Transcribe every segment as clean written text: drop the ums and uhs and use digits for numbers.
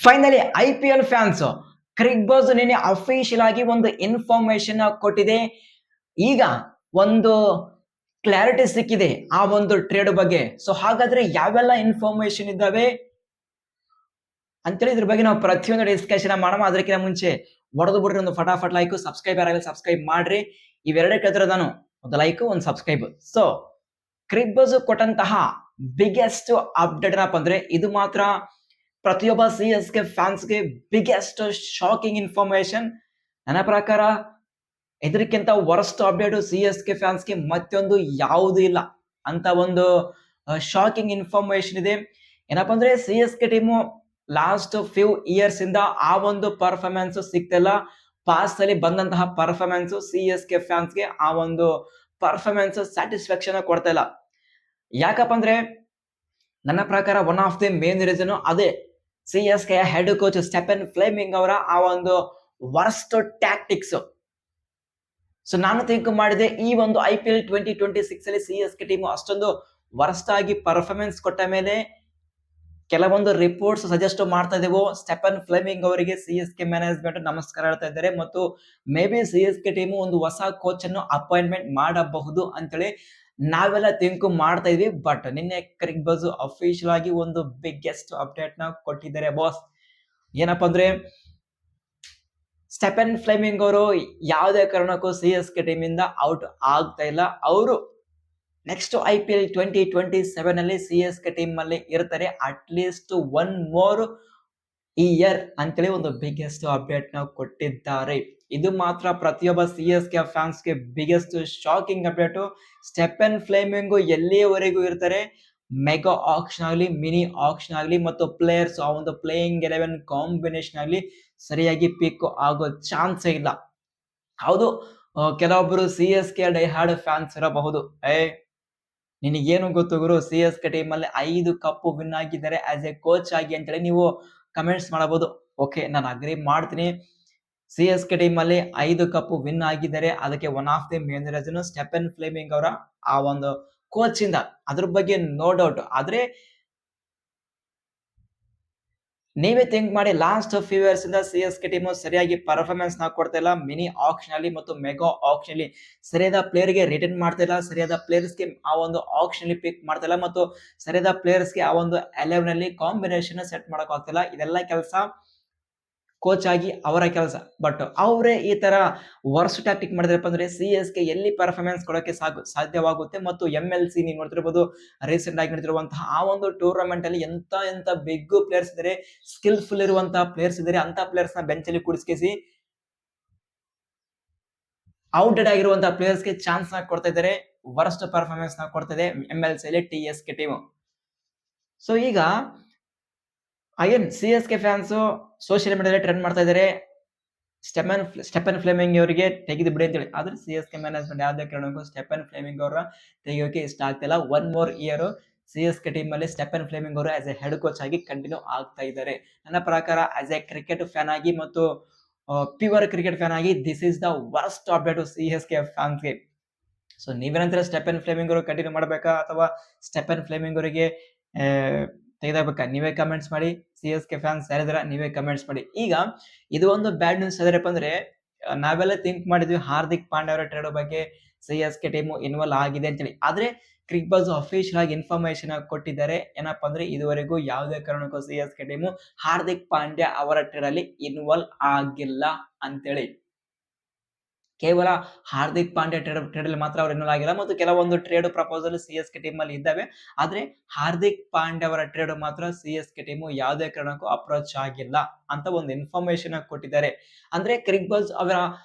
Finally IPL fans ಕ್ರಿಕ್ buzz ನಿನ್ನೆ official ಆಗಿ ಒಂದು ಇನ್ಫಾರ್ಮೇಶನ್ ಕೊಟ್ಟಿದೆ. ಈಗ ಒಂದು ಕ್ಲಾರಿಟಿ ಸಿಕ್ಕಿದೆ ಆ ಒಂದು ಟ್ರೇಡ್ ಬಗ್ಗೆ. ಸೊ ಹಾಗಾದ್ರೆ ಯಾವೆಲ್ಲ ಇನ್ಫಾರ್ಮೇಶನ್ ಇದ್ದಾವೆ ಅಂತೇಳಿ ಇದ್ರ ಬಗ್ಗೆ ನಾವು ಪ್ರತಿಯೊಂದು ಡಿಸ್ಕಷನ್ ಮಾಡೋಣ. ಅದಕ್ಕಿಂತ ಮುಂಚೆ ಹೊಡೆದು ಬಿಡ್ರಿ ಒಂದು ಫಟಾಫಟ್ ಲೈಕ್, ಸಬ್ಸ್ಕ್ರೈಬ್ ಯಾರಾಗಲಿ ಸಬ್ಸ್ಕ್ರೈಬ್ ಮಾಡ್ರಿ. ಇವೆರಡೇ ಕೇಳ್ತಿರೋದು ನಾನು, ಒಂದು ಲೈಕ್ ಒಂದು ಸಬ್ಸ್ಕ್ರೈಬ್. ಸೊ ಕ್ರಿಕ್ ಬಜ್ ಕೊಟ್ಟಂತಹ ಬಿಗ್ಗೆಸ್ಟ್ ಅಪ್ಡೇಟ್ ಏನಪ್ಪ ಅಂದ್ರೆ ಇದು ಮಾತ್ರ ಪ್ರತಿಯೊಬ್ಬ CSK ಫ್ಯಾನ್ಸ್ಗೆ ಬಿಗ್ಗೆಸ್ಟ್ ಶಾಕಿಂಗ್ ಇನ್ಫಾರ್ಮೇಶನ್. ನನ್ನ ಪ್ರಕಾರ ಇದಕ್ಕಿಂತ ವರ್ಸ್ಟ್ ಅಪ್ಡೇಟ್ CSK ಫ್ಯಾನ್ಸ್ಗೆ ಮತ್ತೊಂದು ಯಾವುದು ಇಲ್ಲ ಅಂತ ಒಂದು ಶಾಕಿಂಗ್ ಇನ್ಫಾರ್ಮೇಶನ್ ಇದೆ. ಏನಪ್ಪಾ ಅಂದ್ರೆ CSK team last few years ಇಂದ ಆ ಒಂದು ಪರ್ಫಾರ್ಮೆನ್ಸ್ ಸಿಗ್ತಿಲ್ಲ. ಪಾಸ್ಟ್ ಅಲ್ಲಿ ಬಂದಂತಹ ಪರ್ಫಾರ್ಮೆನ್ಸ್ CSK ಫ್ಯಾನ್ಸ್ಗೆ ಆ ಒಂದು ಪರ್ಫಾರ್ಮೆನ್ಸ್ ಸ್ಯಾಟಿಸ್ಫ್ಯಾಕ್ಷನ್ ಕೊಡ್ತಾ ಇಲ್ಲ. ಯಾಕಪ್ಪ ಅಂದ್ರೆ ನನ್ನ ಪ್ರಕಾರ one of the main reason ಅದೇ CSK head coach Stephen Fleming ಅವರ ಆ ಒಂದು ವರ್ಸ್ಟ್ ಟ್ಯಾಕ್ಟಿಕ್ಸ್. ಸೊ ನಾನು ಥಿಂಕ್ ಮಾಡಿದೆ ಈ ಒಂದು IPL 2026 ಅಲ್ಲಿ CSK ಟೀಮ್ ಅಷ್ಟೊಂದು ವರ್ಸ್ಟ್ ಆಗಿ ಪರ್ಫಾರ್ಮೆನ್ಸ್ ಕೊಟ್ಟ ಮೇಲೆ ಕೆಲವೊಂದು ರಿಪೋರ್ಟ್ಸ್ ಸಜೆಸ್ಟ್ ಮಾಡ್ತಾ ಇದ್ದೇವೆ ಸ್ಟೆಫನ್ ಫ್ಲೆಮಿಂಗ್ ಅವರಿಗೆ CSK ಮ್ಯಾನೇಜ್ಮೆಂಟ್ ನಮಸ್ಕಾರ ಹೇಳ್ತಾ ಇದ್ದಾರೆ ಮತ್ತು ಮೇ ಬಿ CSK ಟೀಮ್ ಒಂದು ಹೊಸ ಕೋಚ್ ಅನ್ನು ಅಪಾಯಿಂಟ್ಮೆಂಟ್ ಮಾಡಬಹುದು ಅಂತೇಳಿ ನಾವೆಲ್ಲ ಥಿಂಕ್ ಮಾಡ್ತಾ ಇದ್ವಿ. ಬಟ್ ನಿನ್ನೆ ಕ್ರಿಕ್ ಬಜ್ ಅಫಿಷಿಯಲ್ ಆಗಿ ಒಂದು ಬಿಗ್ಗೆಸ್ಟ್ ಅಪ್ಡೇಟ್ ನ ಕೊಟ್ಟಿದ್ದಾರೆ ಬಾಸ್. ಏನಪ್ಪಾ ಅಂದ್ರೆ ಸ್ಟೆಫನ್ ಫ್ಲೆಮಿಂಗ್ ಅವರು ಯಾವುದೇ ಕಾರಣಕ್ಕೂ CSK ಟೀಮ್ ಇಂದ ಔಟ್ ಆಗ್ತಾ ಇಲ್ಲ. ಅವರು ನೆಕ್ಸ್ಟ್ IPL 2027 ಅಲ್ಲಿ CSK ಟೀಮ್ ಅಲ್ಲಿ ಇರ್ತಾರೆ ಅಟ್ಲೀಸ್ಟ್ ಒನ್ ಮೋರ್ ಇಯರ್ ಅಂತೇಳಿ ಒಂದು ಬಿಗ್ಗೆಸ್ಟ್ ಅಪ್ಡೇಟ್ ನ ಕೊಟ್ಟಿದ್ದಾರೆ. ಇದು ಮಾತ್ರ ಪ್ರತಿಯೊಬ್ಬ CSK ಫ್ಯಾನ್ಸ್ಗೆ biggest shocking update. Stephen Fleming ಎಲ್ಲಿಯವರೆಗೂ ಇರ್ತಾರೆ, ಮೆಗಾ ಆಕ್ಷನ್ ಆಗಲಿ, ಮಿನಿ ಆಕ್ಷನ್ ಆಗಲಿ ಮತ್ತು ಪ್ಲೇಯರ್ಸ್ ಆ ಒಂದು ಪ್ಲೇಯಿಂಗ್ 11 ಕಾಂಬಿನೇಷನ್ ಆಗಲಿ ಸರಿಯಾಗಿ ಪಿಕ್ ಆಗೋ ಚಾನ್ಸೇ ಇಲ್ಲ. ಹೌದು, ಕೆಲವೊಬ್ಬರು CSK ಡೈ ಹಾರ್ಡ್ ಫ್ಯಾನ್ಸ್ ಇರಬಹುದು. ನಿನಗೇನು ಗೊತ್ತು ಗುರು, CSK ಟೀಮ್ ಅಲ್ಲಿ 5 ಕಪ್ ವಿನ್ ಆಗಿದ್ದಾರೆ ಆಸ್ ಎ ಕೋಚ್ ಆಗಿ ಅಂತೇಳಿ ನೀವು ಕಮೆಂಟ್ಸ್ ಮಾಡಬಹುದು. ಓಕೆ, ನಾನು ಅಗ್ರಿ ಮಾಡ್ತೀನಿ. CSK ಟೀಮ್ ಅಲ್ಲಿ 5 ಕಪ್ ವಿನ್ ಆಗಿದ್ದಾರೆ. ಅದಕ್ಕೆ one of the main reason Stephen Fleming ಅವರ ಆ ಒಂದು ಕೋಚ್ ಇಂದ, ಅದ್ರ ಬಗ್ಗೆ ನೋ ಡೌಟ್. ಆದ್ರೆ ನೀವೇ ಥಿಂಕ್ ಮಾಡಿ, ಲಾಸ್ಟ್ ಫ್ಯೂ ಇಯರ್ಸ್ ಇಂದ CSK ಟೀಮ್ ಸರಿಯಾಗಿ ಪರ್ಫಾರ್ಮೆನ್ಸ್ ನ ಕೊಡ್ತಾ ಇಲ್ಲ. ಮಿನಿ ಆಕ್ಷನ್ ಅಲ್ಲಿ ಮತ್ತು ಮೆಗಾ ಆಕ್ಷನ್ ಅಲ್ಲಿ ಸರಿಯಾದ ಪ್ಲೇಯರ್ ಗೆ ರಿಟರ್ನ್ ಮಾಡ್ತಾ ಇಲ್ಲ, ಸರಿಯಾದ ಪ್ಲೇಯರ್ಸ್ ಗೆ ಆ ಒಂದು ಆಕ್ಷನ್ ಅಲ್ಲಿ ಪಿಕ್ ಮಾಡ್ತಾ ಇಲ್ಲ ಮತ್ತು ಸರಿಯಾದ ಪ್ಲೇಯರ್ಸ್ ಗೆ ಆ ಒಂದು 11 ಅಲ್ಲಿ ಕಾಂಬಿನೇಷನ್ ಸೆಟ್ ಮಾಡಕ್ ಆಗ್ತಿಲ್ಲ. ಇದೆಲ್ಲ ಕೆಲಸ ಕೋಚ್ ಆಗಿ ಅವರ ಕೆಲಸ. ಬಟ್ ಅವರೇ ಈ ತರ ವರ್ಸ್ಟ್ ಟ್ಯಾಕ್ಟಿಕ್ ಮಾಡಿದ್ರಪ್ಪ ಅಂದ್ರೆ CSK ಎಲ್ಲಿ ಪರ್ಫಾರ್ಮೆನ್ಸ್ ಕೊಡೋಕೆ ಸಾಧ್ಯವಾಗುತ್ತೆ. ಮತ್ತು MLC ನೀವು ನೋಡ್ತಿರ್ಬೋದು, ರೀಸೆಂಟ್ ಆಗಿ ನಡೆದಿರುವಂತಹ ಆ ಒಂದು ಟೂರ್ನಮೆಂಟ್ ಅಲ್ಲಿ ಎಂತ ಬಿಗ್ ಪ್ಲೇಯರ್ಸ್ ಇದ್ದಾರೆ, ಸ್ಕಿಲ್ಫುಲ್ ಇರುವಂತಹ ಪ್ಲೇಯರ್ಸ್ ಇದ್ದಾರೆ. ಅಂತ ಪ್ಲೇಯರ್ಸ್ ನ ಬೆಂಚ್ ಅಲ್ಲಿ ಕೂಡಿಸಿ ಔಟೆಡ್ ಆಗಿರುವಂತಹ ಪ್ಲೇಯರ್ಸ್ ಗೆ ಚಾನ್ಸ್ ನ ಕೊಡ್ತಾ ಇದ್ದಾರೆ. ವರ್ಸ್ಟ್ ಪರ್ಫಾರ್ಮೆನ್ಸ್ ನ ಕೊಡ್ತಾ ಇದೆ MLC ಅಲ್ಲಿ TSK ಟೀಮ್. ಸೊ ಈಗ ಅಗೇನ್ CSK ಫ್ಯಾನ್ಸ್ ಸೋಷಿಯಲ್ ಮೀಡಿಯಾದಲ್ಲಿ ಟ್ರೆಂಡ್ ಮಾಡ್ತಾ ಇದ್ದಾರೆ ಸ್ಟೆಫನ್ ಫ್ಲೆಮಿಂಗ್ ಅವರಿಗೆ ತೆಗೆದು ಬಿಡಿ ಅಂತೇಳಿ. ಆದ್ರೆ CSK ಮ್ಯಾನೇಜ್ಮೆಂಟ್ ಯಾವುದೇ ಕಾರಣಕ್ಕೂ ಸ್ಟೆಫನ್ ಫ್ಲೆಮಿಂಗ್ ಅವರ ತೆಗೆಯೋಕೆ ಇಷ್ಟ ಆಗ್ತಿಲ್ಲ. One more year CSK team ಅಲ್ಲಿ ಸ್ಟೆಫನ್ ಫ್ಲೆಮಿಂಗ್ ಅವರು ಆಸ್ ಎ ಹೆಡ್ ಕೋಚ್ ಆಗಿ ಕಂಟಿನ್ಯೂ ಆಗ್ತಾ ಇದ್ದಾರೆ. ನನ್ನ ಪ್ರಕಾರ ಆಸ್ ಎ ಕ್ರಿಕೆಟ್ ಫ್ಯಾನ್ ಆಗಿ ಮತ್ತು ಪ್ಯೂರ್ ಕ್ರಿಕೆಟ್ ಫ್ಯಾನ್ ಆಗಿ this is the worst update CSK ಫ್ಯಾನ್ಸ್ಗೆ. ಸೊ ನೀವೇನಂದ್ರೆ ಸ್ಟೆಫನ್ ಫ್ಲೆಮಿಂಗ್ ಅವರು ಕಂಟಿನ್ಯೂ ಮಾಡಬೇಕಾ ಅಥವಾ ಸ್ಟೆಫನ್ ಫ್ಲೆಮಿಂಗ್ ಅವರಿಗೆ ತೆಗೆದಾಗಬೇಕಾ? ನೀವೇ ಕಮೆಂಟ್ಸ್ ಮಾಡಿ. CSK ಫ್ಯಾನ್ಸ್ ಯಾರಿದಾರ ನೀವೇ ಕಮೆಂಟ್ಸ್ ಮಾಡಿ. ಈಗ ಇದು ಒಂದು ಬ್ಯಾಡ್ ನ್ಯೂಸ್ ಯಾವ್ದಪ್ಪ ಅಂದ್ರೆ, ನಾವೆಲ್ಲ ಥಿಂಕ್ ಮಾಡಿದ್ವಿ ಹಾರ್ದಿಕ್ ಪಾಂಡ್ಯ ಅವರ ಟ್ರೇಡ್ ಬಗ್ಗೆ CSK ಟೀಮ್ ಇನ್ವಾಲ್ವ್ ಆಗಿದೆ ಅಂತೇಳಿ. ಆದ್ರೆ ಕ್ರಿಕ್ ಬಜ್ ಅಫಿಷಿಯಲ್ ಆಗಿ ಇನ್ಫಾರ್ಮೇಶನ್ ಕೊಟ್ಟಿದ್ದಾರೆ. ಏನಪ್ಪಾ ಅಂದ್ರೆ ಇದುವರೆಗೂ ಯಾವುದೇ ಕಾರಣಕ್ಕೂ CSK ಟೀಮ್ ಹಾರ್ದಿಕ್ ಪಾಂಡ್ಯ ಅವರ ಟ್ರೇಡ್ ಅಲ್ಲಿ ಇನ್ವಾಲ್ವ್ ಆಗಿಲ್ಲ ಅಂತೇಳಿ. ಕೇವಲ ಹಾರ್ದಿಕ್ ಪಾಂಡ್ಯ ಟ್ರೇಡ್ ಅಲ್ಲಿ ಮಾತ್ರ ಅವರು ಇನ್ವಾಲ್ವ್ ಆಗಿಲ್ಲ ಮತ್ತು ಕೆಲವೊಂದು ಟ್ರೇಡ್ ಪ್ರಪೋಸಲ್ CSK ಟೀಮ್ ಅಲ್ಲಿ ಇದ್ದಾವೆ. ಆದ್ರೆ ಹಾರ್ದಿಕ್ ಪಾಂಡ್ಯ ಅವರ ಟ್ರೇಡ್ ಮಾತ್ರ CSK ಟೀಮ್ ಯಾವುದೇ ಕಾರಣಕ್ಕೂ ಅಪ್ರೋಚ್ ಆಗಿಲ್ಲ ಅಂತ ಒಂದು ಇನ್ಫಾರ್ಮೇಶನ್ ಕೊಟ್ಟಿದ್ದಾರೆ. ಅಂದ್ರೆ ಕ್ರಿಕ್ ಬಜ್ ಅವರ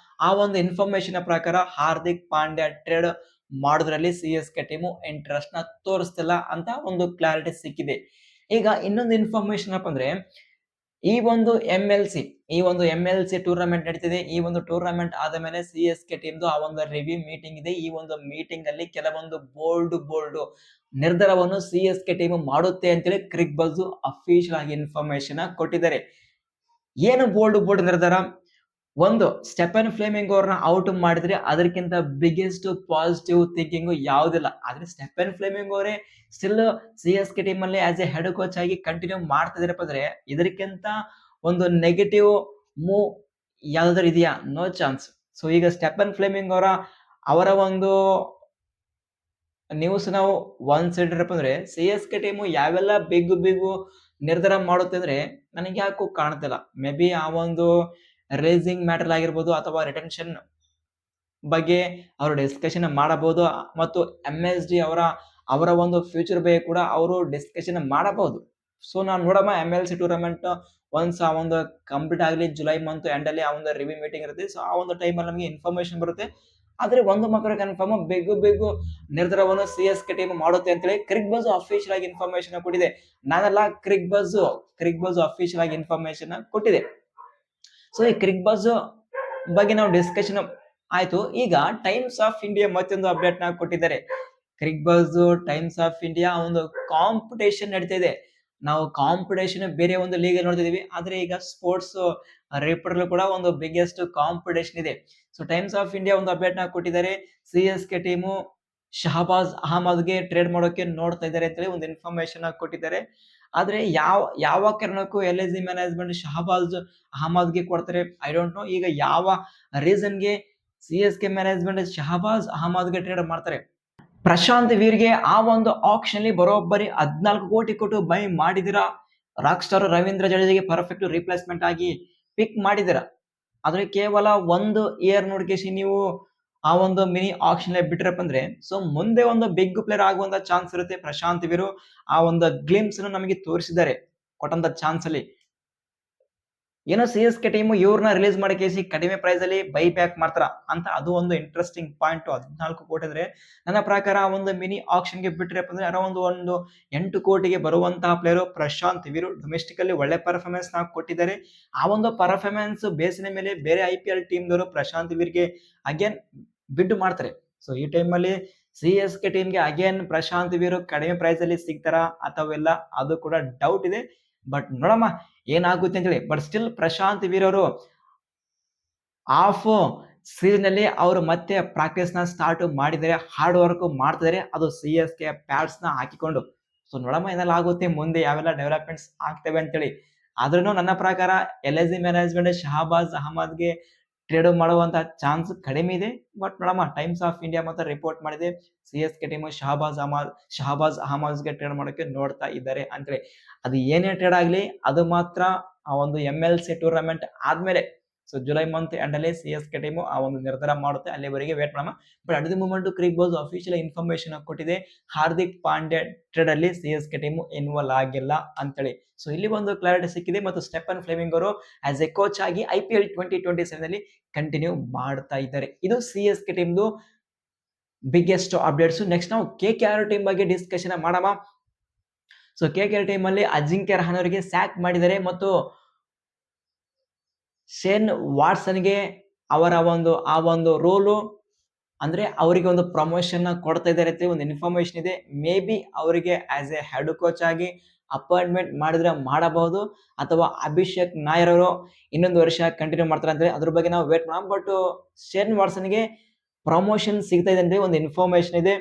ಆ ಒಂದು ಇನ್ಫಾರ್ಮೇಶನ್ ಪ್ರಕಾರ ಹಾರ್ದಿಕ್ ಪಾಂಡ್ಯ ಟ್ರೇಡ್ ಮಾಡೋದ್ರಲ್ಲಿ CSK ಟೀಮ್ ಇಂಟ್ರೆಸ್ಟ್ ನ ತೋರಿಸ್ತಿಲ್ಲ ಅಂತ ಒಂದು ಕ್ಲಾರಿಟಿ ಸಿಕ್ಕಿದೆ. ಈಗ ಇನ್ನೊಂದು ಇನ್ಫಾರ್ಮೇಶನ್ ಏನಪ್ಪ ಅಂದ್ರೆ, ಈ ಒಂದು MLC ಟೂರ್ನಮೆಂಟ್ ನಡೀತಿದೆ. ಈ ಒಂದು ಟೂರ್ನಮೆಂಟ್ ಆದ ಮೇಲೆ CSK ಟೀಮ್ದು ಆ ಒಂದು ರಿವ್ಯೂ ಮೀಟಿಂಗ್ ಇದೆ. ಈ ಒಂದು ಮೀಟಿಂಗ್ ಅಲ್ಲಿ ಕೆಲವೊಂದು ಬೋಲ್ಡ್ ನಿರ್ಧಾರವನ್ನು CSK ಟೀಮ್ ಮಾಡುತ್ತೆ ಅಂತೇಳಿ ಕ್ರಿಕ್ ಬಜ್ ಅಫಿಷಿಯಲ್ ಆಗಿ ಇನ್ಫಾರ್ಮೇಶನ್ ಕೊಟ್ಟಿದ್ದಾರೆ. ಏನು ಬೋಲ್ಡ್ ನಿರ್ಧಾರ? ಒಂದು, ಸ್ಟೆಫನ್ ಫ್ಲೆಮಿಂಗ್ ಅವ್ರನ್ನ ಔಟ್ ಮಾಡಿದ್ರೆ ಅದಕ್ಕಿಂತ ಬಿಗ್ಗೆಸ್ಟ್ ಪಾಸಿಟಿವ್ ಥಿಂಕಿಂಗ್ ಯಾವುದಿಲ್ಲ. ಆದ್ರೆ ಸ್ಟೆಫನ್ ಫ್ಲೆಮಿಂಗ್ ಅವರೇ ಸ್ಟಿಲ್ CSK ಟೀಮ್ ಅಲ್ಲಿ ಆಸ್ ಎ ಹೆಡ್ ಕೋಚ್ ಆಗಿ ಕಂಟಿನ್ಯೂ ಮಾಡ್ತಿದಾರಪ್ಪ ಅಂದ್ರೆ ಇದಕ್ಕಿಂತ ಒಂದು ನೆಗೆಟಿವ್ ಮೂವ್ ಯಾವ್ದಾದ್ರು ಇದೆಯಾ? No chance. ಸೊ ಈಗ ಸ್ಟೆಫನ್ ಫ್ಲೆಮಿಂಗ್ ಅವರ ಒಂದು ನ್ಯೂಸ್ ನಾವು ಒಂದ್ ಸೈಡ್ ಅಂದ್ರೆ CSK ಟೀಮು ಯಾವೆಲ್ಲ ಬಿಗ್ ನಿರ್ಧಾರ ಮಾಡುತ್ತೆ ಅಂದ್ರೆ ನನಗೆ ಯಾಕೋ ಕಾಣ್ತಿಲ್ಲ. ಮೇ ಬಿ ಆ ಒಂದು ರಿಲೀಸಿಂಗ್ ಮ್ಯಾಟರ್ ಆಗಿರ್ಬೋದು ಅಥವಾ ರಿಟೆನ್ಷನ್ ಬಗ್ಗೆ ಅವರು ಡಿಸ್ಕಷನ್ ಮಾಡಬಹುದು ಮತ್ತು MSD ಅವರ ಒಂದು ಫ್ಯೂಚರ್ ಬಗ್ಗೆ ಕೂಡ ಅವರು ಡಿಸ್ಕಷನ್ ಮಾಡಬಹುದು. ಸೊ ನಾನು ನೋಡಮ್ಮ MLC ಟೂರ್ನಮೆಂಟ್ ಒನ್ಸ್ ಆ ಒಂದು ಕಂಪ್ಲೀಟ್ ಆಗಲಿ ಜುಲೈ ಮಂತ್ ಎಂಡ್ ಅಲ್ಲಿ ಆ ಒಂದು ರಿವ್ಯೂ ಮೀಟಿಂಗ್ ಇರುತ್ತೆ. ಸೊ ಆ ಒಂದು ಟೈಮಲ್ಲಿ ನಮಗೆ ಇನ್ಫಾರ್ಮೇಶನ್ ಬರುತ್ತೆ. ಆದ್ರೆ ಒಂದು ಮಾತ್ರ ಕನ್ಫರ್ಮ್ ಬಿಗ್ ನಿರ್ಧಾರವನ್ನು CSK ಟೀಮ್ ಮಾಡುತ್ತೆ ಅಂತೇಳಿ ಕ್ರಿಕ್ ಬಜ್ ಅಫಿಷಿಯಲ್ ಆಗಿ ಇನ್ಫಾರ್ಮೇಶನ್ ಕೊಟ್ಟಿದೆ. ನಾನೆಲ್ಲ ಕ್ರಿಕ್ ಬಜ್ ಅಫಿಷಿಯಲ್ ಆಗಿ ಇನ್ಫಾರ್ಮೇಶನ್ ಕೊಟ್ಟಿದೆ. ಸೊ ಈ ಕ್ರಿಕ್ ಬಜ್ ಬಗ್ಗೆ ನಾವು ಡಿಸ್ಕಷನ್ ಆಯ್ತು. ಈಗ ಟೈಮ್ಸ್ ಆಫ್ ಇಂಡಿಯಾ ಮತ್ತೊಂದು ಅಪ್ಡೇಟ್ ನ ಕೊಟ್ಟಿದ್ದಾರೆ. ಕ್ರಿಕ್ ಬಜ್ ಟೈಮ್ಸ್ ಆಫ್ ಇಂಡಿಯಾ ಒಂದು ಕಾಂಪಿಟೇಷನ್ ನಡೀತಾ ಇದೆ. ನಾವು ಕಾಂಪಿಟೇಷನ್ ಬೇರೆ ಒಂದು ಲೀಗ್ ನೋಡ್ತಿದೀವಿ, ಆದ್ರೆ ಈಗ ಸ್ಪೋರ್ಟ್ಸ್ ರಿಪೋರ್ಟರ್ ಕೂಡ ಒಂದು ಬಿಗ್ಗೆಸ್ಟ್ ಕಾಂಪಿಟೇಷನ್ ಇದೆ. ಸೊ ಟೈಮ್ಸ್ ಆಫ್ ಇಂಡಿಯಾ ಒಂದು ಅಪ್ಡೇಟ್ ನ ಕೊಟ್ಟಿದ್ದಾರೆ. CSK ಟೀಮು ಶಹಬಾಜ್ ಅಹಮದ್ಗೆ ಟ್ರೇಡ್ ಮಾಡೋಕೆ ನೋಡ್ತಾ ಇದ್ದಾರೆ ಅಂತೇಳಿ ಒಂದು ಇನ್ಫಾರ್ಮೇಶನ್ ಕೊಟ್ಟಿದ್ದಾರೆ. ಆದ್ರೆ ಯಾವ ಕಾರಣಕ್ಕೂ LIC ಮ್ಯಾನೇಜ್ಮೆಂಟ್ ಶಹಬಾಜ್ ಅಹಮದ್ಗೆ ಕೊಡ್ತಾರೆ ಐ ಡೋಂಟ್ ನೋ. ಈಗ ಯಾವ ರೀಸನ್ಗೆ CSK ಮ್ಯಾನೇಜ್ಮೆಂಟ್ ಶಹಬಾಜ್ ಅಹಮದ್ಗೆ ಟ್ರೇಡ್ ಮಾಡ್ತಾರೆ? ಪ್ರಶಾಂತ್ ವೀರ್ಗೆ ಆ ಒಂದು ಆಕ್ಷನ್ ಅಲ್ಲಿ ಬರೋಬ್ಬರಿ 14 ಕೋಟಿ ಕೊಟ್ಟು ಬೈ ಮಾಡಿದಿರಾ. ರಾಕ್ ಸ್ಟಾರ್ ರವೀಂದ್ರ ಜಡೇಜಾಗೆ ಪರ್ಫೆಕ್ಟ್ ರಿಪ್ಲೇಸ್ಮೆಂಟ್ ಆಗಿ ಪಿಕ್ ಮಾಡಿದಿರಾ. ಆದ್ರೆ ಕೇವಲ ಒಂದು ಇಯರ್ ನೋಡ್ಕೇಸಿ ನೀವು ಆ ಒಂದು ಮಿನಿ ಆಕ್ಷನ್ ಬಿಟ್ರಪ್ಪ ಅಂದ್ರೆ ಸೊ ಮುಂದೆ ಒಂದು ಬಿಗ್ ಪ್ಲೇಯರ್ ಆಗುವಂತ ಚಾನ್ಸ್ ಇರುತ್ತೆ. ಪ್ರಶಾಂತ್ ವೀರು ಆ ಒಂದು ಗ್ಲಿಮ್ಸ್ ನಮಗೆ ತೋರಿಸಿದ್ದಾರೆ ಕೊಟ್ಟಂತ ಚಾನ್ಸ್ ಅಲ್ಲಿ. ಏನೋ CSK ಟೀಮ್ ಇವ್ರನ್ನ ರಿಲೀಸ್ ಮಾಡಕೇಸಿ ಕಡಿಮೆ ಪ್ರೈಸ್ ಅಲ್ಲಿ ಬೈ ಬ್ಯಾಕ್ ಮಾಡ್ತಾರ ಅಂತ ಅದು ಒಂದು ಇಂಟ್ರೆಸ್ಟಿಂಗ್ ಪಾಯಿಂಟ್. 14 ಕೋಟಿ ಅಂದ್ರೆ ನನ್ನ ಪ್ರಕಾರ ಒಂದು ಮಿನಿ ಆಕ್ಷನ್ ಗೆ ಬಿಟ್ರಪ್ಪ ಅಂದ್ರೆ ಅರೌಂಡ್ ಒಂದು 8 ಕೋಟಿಗೆ ಬರುವಂತಹ ಪ್ಲೇಯರ್ ಪ್ರಶಾಂತ್ ವೀರು. ಡೊಮೆಸ್ಟಿಕ್ ಅಲ್ಲಿ ಒಳ್ಳೆ ಪರ್ಫಾರ್ಮೆನ್ಸ್ ನ ಕೊಟ್ಟಿದ್ದಾರೆ. ಆ ಒಂದು ಪರ್ಫಾರ್ಮೆನ್ಸ್ ಬೇಸಿನ ಮೇಲೆ ಬೇರೆ IPL ಟೀಮ್ ದವರು ಪ್ರಶಾಂತ್ ವೀರ್ಗೆ ಅಗೇನ್ ಬಿಡ್ ಮಾಡ್ತಾರೆ. ಸೊ ಈ ಟೈಮ್ ಅಲ್ಲಿ CSK ಟೀಮ್ಗೆ ಅಗೇನ್ ಪ್ರಶಾಂತ್ ವೀರು ಕಡಿಮೆ ಪ್ರೈಸ್ ಅಲ್ಲಿ ಸಿಗ್ತಾರ ಅಥವಾ ಇಲ್ಲ ಅದು ಕೂಡ ಡೌಟ್ ಇದೆ. ಬಟ್ ನೋಡಮ್ಮ ಏನಾಗುತ್ತೆ ಅಂತೇಳಿ. ಬಟ್ ಸ್ಟಿಲ್ ಪ್ರಶಾಂತ್ ವೀರ್ ಅವರು ಆಫ್ ಸೀಸನ್ ಅಲ್ಲಿ ಅವರು ಮತ್ತೆ ಪ್ರಾಕ್ಟೀಸ್ ನ ಸ್ಟಾರ್ಟ್ ಮಾಡಿದ್ದಾರೆ, ಹಾರ್ಡ್ ವರ್ಕ್ ಮಾಡ್ತಿದ್ದಾರೆ, ಅದು CSK ಪ್ಯಾಡ್ಸ್ ನ ಹಾಕಿಕೊಂಡು. ಸೊ ನೋಡಮ್ಮ ಏನೆಲ್ಲ ಆಗುತ್ತೆ ಮುಂದೆ, ಯಾವೆಲ್ಲ ಡೆವಲಪ್ಮೆಂಟ್ಸ್ ಆಗ್ತವೆ ಅಂತೇಳಿ. ಆದ್ರೂ ನನ್ನ ಪ್ರಕಾರ LIC ಮ್ಯಾನೇಜ್ಮೆಂಟ್ ಶಹಬಾಜ್ ಅಹಮದ್ಗೆ ಟ್ರೇಡ್ ಮಾಡುವಂತ ಚಾನ್ಸ್ ಕಡಿಮೆ ಇದೆ. ಬಟ್ ನೋಡಮ್ಮ ಟೈಮ್ಸ್ ಆಫ್ ಇಂಡಿಯಾ ಮಾತ್ರ ರಿಪೋರ್ಟ್ ಮಾಡಿದೆ CSK ಟೀಮ್ ಶಹಬಾಜ್ ಅಹಮದ್ಗೆ ಟ್ರೇಡ್ ಮಾಡೋಕೆ ನೋಡ್ತಾ ಇದ್ದಾರೆ ಅಂತೇಳಿ. ಅದು ಏನೇ ಟ್ರೇಡ್ ಆಗ್ಲಿ ಅದು ಮಾತ್ರ ಆ ಒಂದು MLC ಟೂರ್ನಮೆಂಟ್ ಆದ್ಮೇಲೆ, ಸೊ ಜುಲೈ ಮಂತ್ ಎಂಡ್ ಅಲ್ಲಿ CSK ಟೀಮ್ ಆ ಒಂದು ನಿರ್ಧಾರ ಮಾಡುತ್ತೆ. ಅಲ್ಲಿವರೆಗೆ ವೇಟ್ ಮಾಡೋಣ. But at the moment Cricbuzz official information ಕೊಟ್ಟಿದೆ ಹಾರ್ದಿಕ್ ಪಾಂಡ್ಯ ಟ್ರೇಡ್ ಅಲ್ಲಿ CSK ಟೀಮ್ ಇನ್ವಾಲ್ವ್ ಆಗಿಲ್ಲ ಅಂತೇಳಿ. ಸೊ ಇಲ್ಲಿ ಒಂದು ಕ್ಲಾರಿಟಿ ಸಿಕ್ಕಿದೆ. ಮತ್ತು ಸ್ಟೆಫನ್ ಫ್ಲೆಮಿಂಗ್ ಅವರು ಆಸ್ ಎ ಕೋಚ್ ಆಗಿ IPL 2027 ಅಲ್ಲಿ ಕಂಟಿನ್ಯೂ ಮಾಡ್ತಾ ಇದ್ದಾರೆ. ಇದು CSK ಟೀಮ್ದು ಬಿಗ್ಗೆಸ್ಟ್ ಅಪ್ಡೇಟ್ಸ್. ನೆಕ್ಸ್ಟ್ ನಾವು KKR ಟೀಮ್ ಬಗ್ಗೆ ಡಿಸ್ಕಷನ್ ಮಾಡೋಣ. ಸೊ KKR ಟೀಮ್ ಅಲ್ಲಿ ಅಜಿಂಕ್ಯ ರಹಾನೆ ಅವರಿಗೆ ಸ್ಯಾಕ್ ಮಾಡಿದ್ದಾರೆ ಮತ್ತು ಶೇನ್ ವಾಟ್ಸನ್ಗೆ ಅವರ ಆ ಒಂದು ರೋಲು ಅಂದ್ರೆ ಅವರಿಗೆ ಒಂದು ಪ್ರಮೋಷನ್ ಕೊಡ್ತಾ ಇದ್ದಾರೆ ಅಂತ ಒಂದು ಇನ್ಫಾರ್ಮೇಶನ್ ಇದೆ. ಮೇ ಬಿ ಅವರಿಗೆ ಆಸ್ ಎ ಹೆಡ್ ಕೋಚ್ ಆಗಿ ಅಪಾಯಿಂಟ್ಮೆಂಟ್ ಮಾಡಿದ್ರೆ ಮಾಡಬಹುದು, ಅಥವಾ ಅಭಿಷೇಕ್ ನಾಯರ್ ಅವರು ಇನ್ನೊಂದು ವರ್ಷ ಕಂಟಿನ್ಯೂ ಮಾಡ್ತಾರೆ ಅಂತ ಅದ್ರ ಬಗ್ಗೆ ನಾವು ವೇಟ್ ಮಾಡೋಣ. ಬಟ್ ಶೇನ್ ವಾಟ್ಸನ್ಗೆ ಪ್ರಮೋಷನ್ ಸಿಗ್ತಾ ಇದೆ ಅಂತ ಒಂದು ಇನ್ಫಾರ್ಮೇಶನ್ ಇದೆ.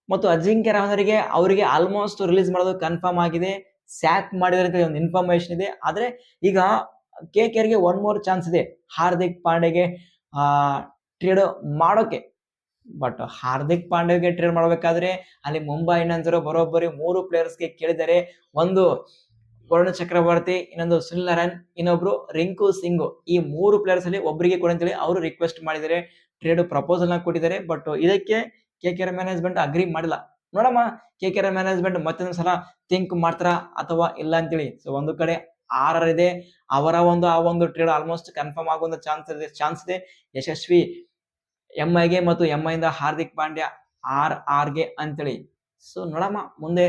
ಮತ್ತು ಅಜಿಂಕ್ಯ ರಹಾನೆಗೆ ಅವರಿಗೆ ಆಲ್ಮೋಸ್ಟ್ ರಿಲೀಸ್ ಮಾಡೋದು ಕನ್ಫರ್ಮ್ ಆಗಿದೆ, ಸ್ಯಾಕ್ ಮಾಡಿದ್ರೆ ಒಂದು ಇನ್ಫಾರ್ಮೇಶನ್ ಇದೆ. ಆದ್ರೆ ಈಗ KKRಗೆ ಒನ್ ಮೋರ್ ಚಾನ್ಸ್ ಇದೆ ಹಾರ್ದಿಕ್ ಪಾಂಡೆಗೆ ಟ್ರೇಡ್ ಮಾಡೋಕೆ. ಬಟ್ ಹಾರ್ದಿಕ್ ಪಾಂಡೆಗೆ ಟ್ರೇಡ್ ಮಾಡಬೇಕಾದ್ರೆ ಅಲ್ಲಿ ಮುಂಬೈ ಇಂಡಿಯನ್ಸ್ ಬರೋಬ್ಬರಿ 3 ಪ್ಲೇಯರ್ಸ್ಗೆ ಕೇಳಿದ್ದಾರೆ. ಒಂದು ವರುಣ್ ಚಕ್ರವರ್ತಿ, ಇನ್ನೊಂದು ಸುನಿಲ್ ನಾರಾಯಣ್, ಇನ್ನೊಬ್ರು ರಿಂಕು ಸಿಂಗ್. ಈ 3 ಪ್ಲೇಯರ್ಸ್ ಅಲ್ಲಿ ಒಬ್ಬರಿಗೆ ಕೊಡಿ ಅಂತೇಳಿ ಅವರು ರಿಕ್ವೆಸ್ಟ್ ಮಾಡಿದ್ದಾರೆ, ಟ್ರೇಡ್ ಪ್ರಪೋಸಲ್ ನ ಕೊಟ್ಟಿದ್ದಾರೆ. ಬಟ್ ಇದಕ್ಕೆ KKR ಮ್ಯಾನೇಜ್ಮೆಂಟ್ ಅಗ್ರಿ ಮಾಡಿಲ್ಲ. ನೋಡಮ್ಮ KKR ಮ್ಯಾನೇಜ್ಮೆಂಟ್ ಮತ್ತೊಂದು ಸಲ ಥಿಂಕ್ ಮಾಡ್ತಾರ ಅಥವಾ ಇಲ್ಲ ಅಂತೇಳಿ. ಸೊ ಒಂದು ಕಡೆ RR ಇದೆ, ಅವರ ಆ ಒಂದು ಟ್ರೇಡ್ ಆಲ್ಮೋಸ್ಟ್ ಕನ್ಫರ್ಮ್ ಆಗುವಂತ ಚಾನ್ಸ್ ಇದೆ. ಯಶಸ್ವಿ MIಗೆ ಮತ್ತು MI ಇಂದ ಹಾರ್ದಿಕ್ ಪಾಂಡ್ಯ RRಗೆ ಅಂತೇಳಿ. ಸೊ ನೋಡಮ್ಮ ಮುಂದೆ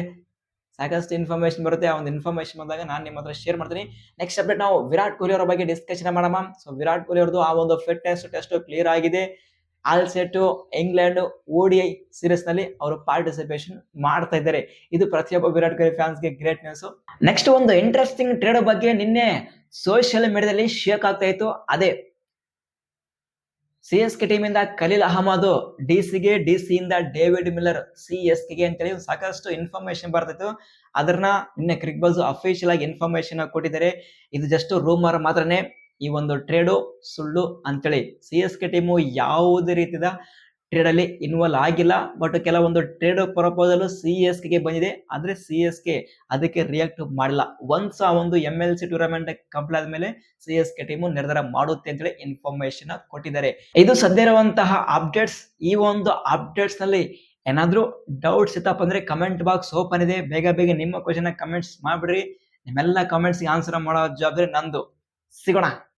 ಸಾಕಷ್ಟು ಇನ್ಫಾರ್ಮೇಶನ್ ಬರುತ್ತೆ. ಆ ಒಂದು ಇನ್ಫಾರ್ಮೇಶನ್ ಬಂದಾಗ ನಾನು ನಿಮ್ಮ ಹತ್ರ ಶೇರ್ ಮಾಡ್ತೀನಿ. ನೆಕ್ಸ್ಟ್ ಅಪ್ಡೇಟ್ ನಾವು ವಿರಾಟ್ ಕೊಹ್ಲಿ ಅವರ ಬಗ್ಗೆ ಡಿಸ್ಕಷನ್ ಮಾಡೋಣ. ಸೊ ವಿರಾಟ್ ಕೊಹ್ಲಿ ಅವರದು ಆ ಒಂದು ಫಿಟ್ನೆಸ್ ಟೆಸ್ಟ್ ಕ್ಲಿಯರ್ ಆಗಿದೆ. All set England ODI series ನಲ್ಲಿ ಅವರು ಪಾರ್ಟಿಸಿಪೇಷನ್ ಮಾಡ್ತಾ ಇದ್ದಾರೆ. ಇದು ಪ್ರತಿಯೊಬ್ಬ ವಿರಾಟ್ ಕೊಹ್ಲಿ ಫ್ಯಾನ್ಸ್ ಗೆ ಗ್ರೇಟ್ ನ್ಯೂಸ್. ನೆಕ್ಸ್ಟ್ ಒಂದು ಇಂಟ್ರೆಸ್ಟಿಂಗ್ ಟ್ರೇಡ್ ಬಗ್ಗೆ ನಿನ್ನೆ ಸೋಷಿಯಲ್ ಮೀಡಿಯಾದಲ್ಲಿ ಶೇಕ್ ಆಗ್ತಾ ಇತ್ತು. ಅದೇ CSK ಟೀಮ್ ಇಂದ ಖಲೀಲ್ ಅಹಮದ್ DC ಇಂದ ಡೇವಿಡ್ ಮಿಲ್ಲರ್ CSKಗೆ ಅಂತೇಳಿ ಸಾಕಷ್ಟು ಇನ್ಫಾರ್ಮೇಶನ್ ಬರ್ತಿತ್ತು. ಅದನ್ನ ನಿನ್ನೆ ಕ್ರಿಕ್ ಬಜ್ ಅಫಿಷಿಯಲ್ ಆಗಿ ಇನ್ಫಾರ್ಮೇಶನ್ ಕೊಟ್ಟಿದ್ದಾರೆ. ಇದು ಜಸ್ಟ್ ರೂಮರ್ ಮಾತ್ರನೇ, ಈ ಒಂದು ಟ್ರೇಡು ಸುಳ್ಳು ಅಂತೇಳಿ. CSK ಟೀಮು ಯಾವುದೇ ರೀತಿಯ ಟ್ರೇಡ್ ಅಲ್ಲಿ ಇನ್ವಾಲ್ವ್ ಆಗಿಲ್ಲ. ಬಟ್ ಕೆಲವೊಂದು ಟ್ರೇಡ್ ಪ್ರಪೋಸಲ್ CSK ಗೆ ಬಂದಿದೆ, ಆದ್ರೆ CSK ಅದಕ್ಕೆ ರಿಯಾಕ್ಟ್ ಮಾಡಿಲ್ಲ. ಒನ್ಸ್ ಆ ಒಂದು MLC ಟೂರ್ನಮೆಂಟ್ ಕಂಪ್ಲೀಟ್ ಆದ್ಮೇಲೆ CSK ಟೀಮು ನಿರ್ಧಾರ ಮಾಡುತ್ತೆ ಅಂತೇಳಿ ಇನ್ಫಾರ್ಮೇಶನ್ ಕೊಟ್ಟಿದ್ದಾರೆ. ಇದು ಸದ್ಯ ಇರುವಂತಹ ಅಪ್ಡೇಟ್ಸ್. ಈ ಒಂದು ಅಪ್ಡೇಟ್ಸ್ ನಲ್ಲಿ ಏನಾದ್ರೂ ಡೌಟ್ಸ್ ಇತ್ತಪ್ಪ ಅಂದ್ರೆ ಕಮೆಂಟ್ ಬಾಕ್ಸ್ ಓಪನ್ ಇದೆ. ಬೇಗ ಬೇಗ ನಿಮ್ಮ ಕ್ವಶನ್ ಕಮೆಂಟ್ಸ್ ಮಾಡ್ಬಿಡ್ರಿ. ನಿಮ್ಮೆಲ್ಲ ಕಮೆಂಟ್ಸ್ ಆನ್ಸರ್ ಮಾಡೋ ಜವಾಬ್ದಾರಿ ನಂದು. ಸಿಗೋಣ.